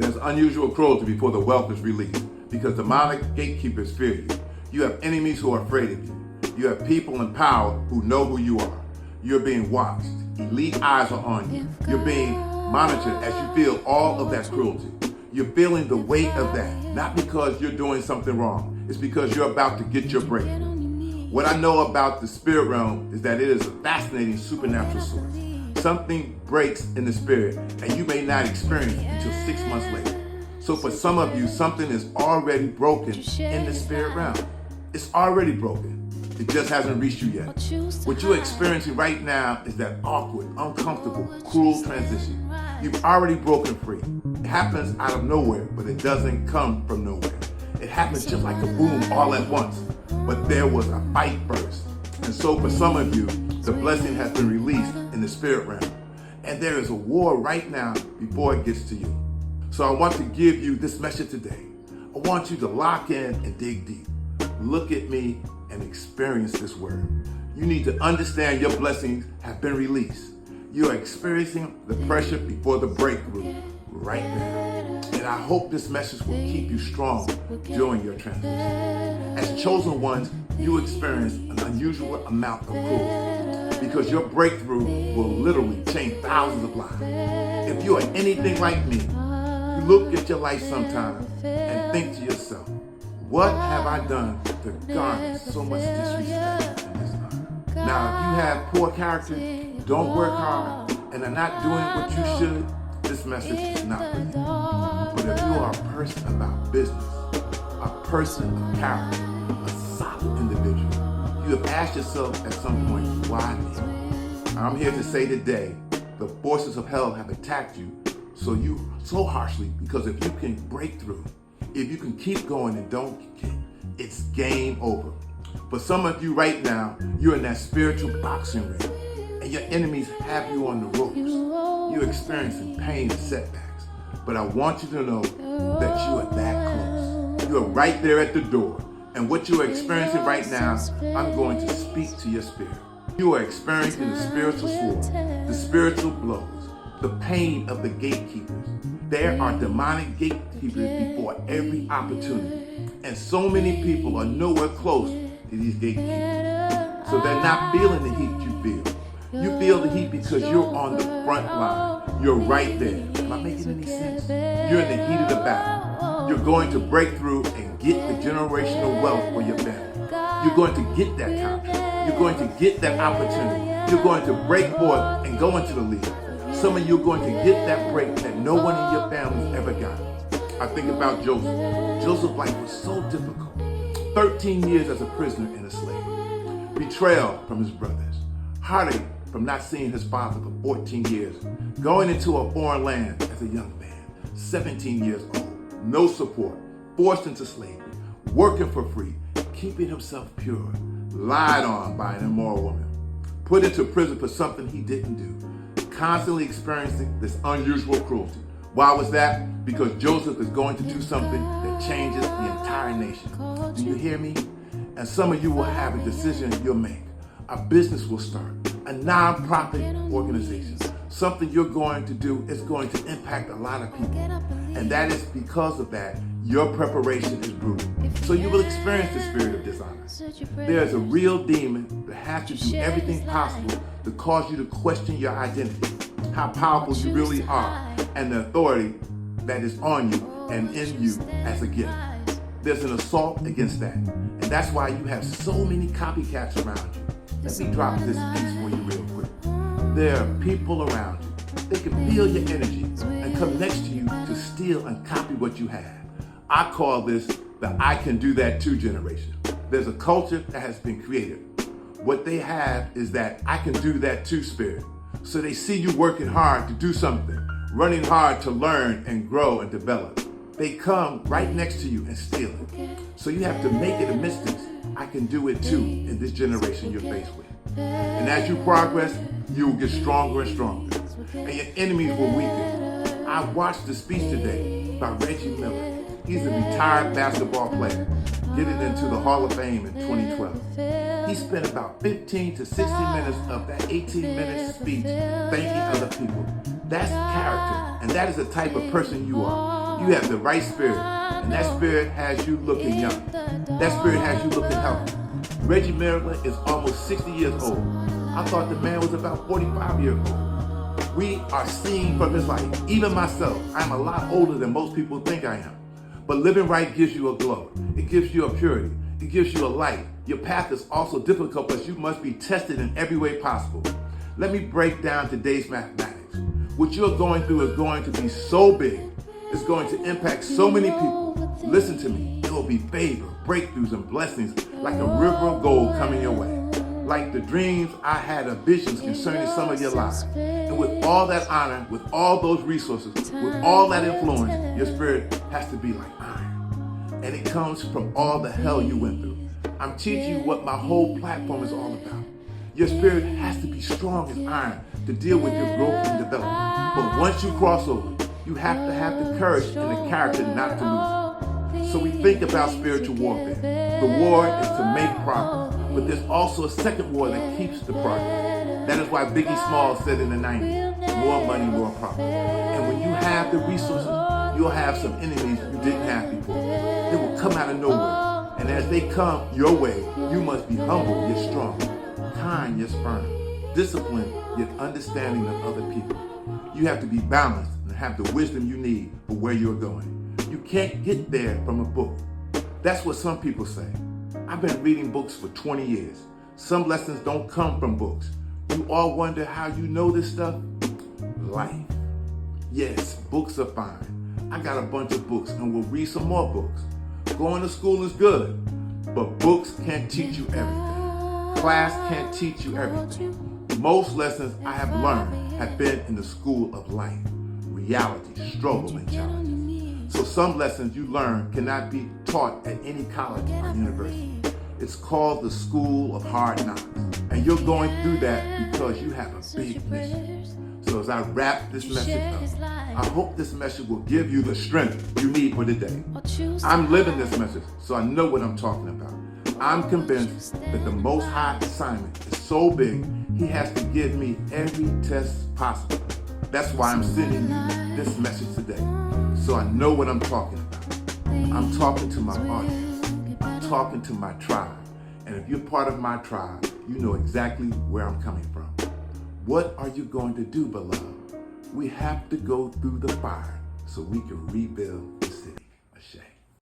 There's unusual cruelty before the wealth is released, because demonic gatekeepers fear you. You have enemies who are afraid of you. You have people in power who know who you are. You're being watched. Elite eyes are on you. You're being monitored as you feel all of that cruelty. You're feeling the weight of that, not because you're doing something wrong. It's because you're about to get your breakthrough. What I know about the spirit realm is that it is a fascinating supernatural source. Something breaks in the spirit, and you may not experience it until 6 months later. So for some of you, something is already broken in the spirit realm. It's already broken. It just hasn't reached you yet. What you're experiencing right now is that awkward, uncomfortable, cruel transition. You've already broken free. It happens out of nowhere, but it doesn't come from nowhere. It happens just like a boom all at once. But there was a fight first. And so for some of you, the blessing has been released in the spirit realm. And there is a war right now before it gets to you. So I want to give you this message today. I want you to lock in and dig deep. Look at me and experience this word. You need to understand your blessings have been released. You are experiencing the pressure before the breakthrough right now. And I hope this message will keep you strong during your transition. As chosen ones, you experience an unusual amount of cruelty because your breakthrough will literally change thousands of lives. If you are anything like me, you look at your life sometimes and think to yourself, what have I done to garner so much disrespect in this life? Now, if you have poor character, don't work hard, and are not doing what you should, this message is not for you. But if you are a person about business, a person of character, a solid individual, you have asked yourself at some point, why me? I'm here to say today, the forces of hell have attacked you so harshly, because if you can break through, if you can keep going and don't get, it's game over. For some of you right now, you're in that spiritual boxing ring, and your enemies have you on the ropes. You're experiencing pain and setbacks, but I want you to know that you are that close. You are right there at the door, and what you are experiencing right now, I'm going to speak to your spirit. You are experiencing the spiritual sword, the spiritual blows, the pain of the gatekeepers. There are demonic gatekeepers before every opportunity, and so many people are nowhere close to these gatekeepers. So they're not feeling the heat you feel. You feel the heat because you're on the front line. You're right there. Am I making any sense? You're in the heat of the battle. You're going to break through and get the generational wealth for your family. You're going to get that contract. You're going to get that opportunity. You're going to break forth and go into the league. Some of you are going to get that break that no one in your family's ever got. I think about Joseph. Joseph's life was so difficult. 13 years as a prisoner and a slave. Betrayal from his brothers. Heartache from not seeing his father for 14 years. Going into a foreign land as a young man. 17 years old. No support. Forced into slavery. Working for free. Keeping himself pure. Lied on by an immoral woman. Put into prison for something he didn't do. Constantly experiencing this unusual cruelty. Why was that? Because Joseph is going to do something that changes the entire nation. Do you hear me? And some of you will have a decision you'll make. A business will start. A non-profit organization. Something you're going to do is going to impact a lot of people. And that is because of that, your preparation is brutal. So you will experience the spirit of dishonor. There is a real demon that has to do everything possible to cause you to question your identity, how powerful you really are, and the authority that is on you and in you as a gift. There's an assault against that. And that's why you have so many copycats around you. Let me drop this piece for you real quick. There are people around you. They can feel your energy and come next to you to steal and copy what you have. I call this the I can do that too generation. There's a culture that has been created. What they have is that I can do that too spirit. So they see you working hard to do something, running hard to learn and grow and develop. They come right next to you and steal it. So you have to make it a mystery. I can do it too in this generation you're faced with. And as you progress, you will get stronger and stronger. And your enemies will weaken. I watched the speech today by Reggie Miller. He's a retired basketball player, getting into the Hall of Fame in 2012. He spent about 15 to 60 minutes of that 18-minute speech thanking other people. That's character, and that is the type of person you are. You have the right spirit, and that spirit has you looking young. That spirit has you looking healthy. Reggie Miller is almost 60 years old. I thought the man was about 45 years old. We are seeing from his life. Even myself, I'm a lot older than most people think I am. But living right gives you a glow. It gives you a purity. It gives you a light. Your path is also difficult, but you must be tested in every way possible. Let me break down today's mathematics. What you're going through is going to be so big. It's going to impact so many people. Listen to me. It will be favor, breakthroughs, and blessings like a river of gold coming your way. Like the dreams I had of visions concerning some of your lives. And with all that honor, with all those resources, with all that influence, your spirit has to be like iron. And it comes from all the hell you went through. I'm teaching you what my whole platform is all about. Your spirit has to be strong as iron to deal with your growth and development. But once you cross over, you have to have the courage and the character not to lose it. So we think about spiritual warfare. The war is to make progress, but there's also a second war that keeps the progress. That is why Biggie Smalls said in the 90s, more money, more profit. And when you have the resources, you'll have some enemies you didn't have before. They will come out of nowhere. And as they come your way, you must be humble yet strong, kind yet firm, disciplined yet understanding of other people. You have to be balanced and have the wisdom you need for where you're going. You can't get there from a book. That's what some people say. I've been reading books for 20 years. Some lessons don't come from books. You all wonder how you know this stuff? Life. Yes, books are fine. I got a bunch of books and we'll read some more books. Going to school is good, but books can't teach you everything. Class can't teach you everything. Most lessons I have learned have been in the school of life, reality, struggle, and challenges. So some lessons you learn cannot be taught at any college or university. It's called the School of Hard Knocks. And you're going through that because you have a big mission. So as I wrap this message up, I hope this message will give you the strength you need for the day. I'm living this message, so I know what I'm talking about. I'm convinced that the Most High assignment is so big, He has to give me every test possible. That's why I'm sending you this message today, so I know what I'm talking about. I'm talking to my audience. I'm talking to my tribe. And if you're part of my tribe, you know exactly where I'm coming from. What are you going to do, beloved? We have to go through the fire so we can rebuild